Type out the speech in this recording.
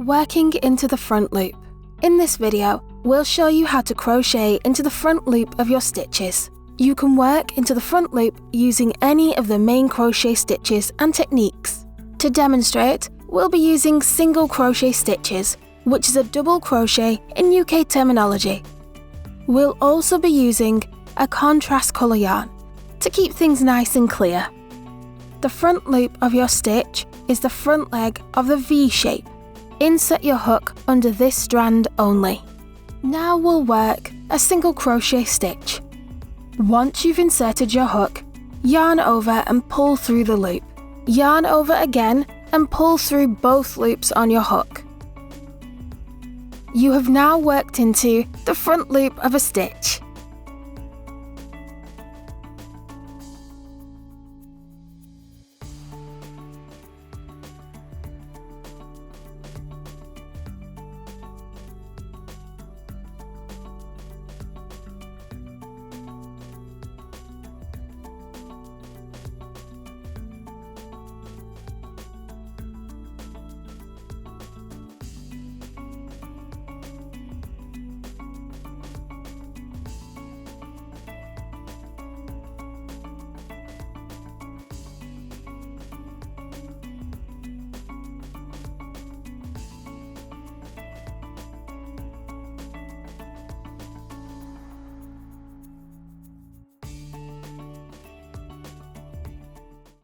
Working into the front loop. In this video, we'll show you how to crochet into the front loop of your stitches. You can work into the front loop using any of the main crochet stitches and techniques. To demonstrate, we'll be using single crochet stitches, which is a double crochet in UK terminology. We'll also be using a contrast colour yarn to keep things nice and clear. The front loop of your stitch is the front leg of the V shape. Insert your hook under this strand only. Now we'll work a single crochet stitch. Once you've inserted your hook, yarn over and pull through the loop. Yarn over again and pull through both loops on your hook. You have now worked into the front loop of a stitch.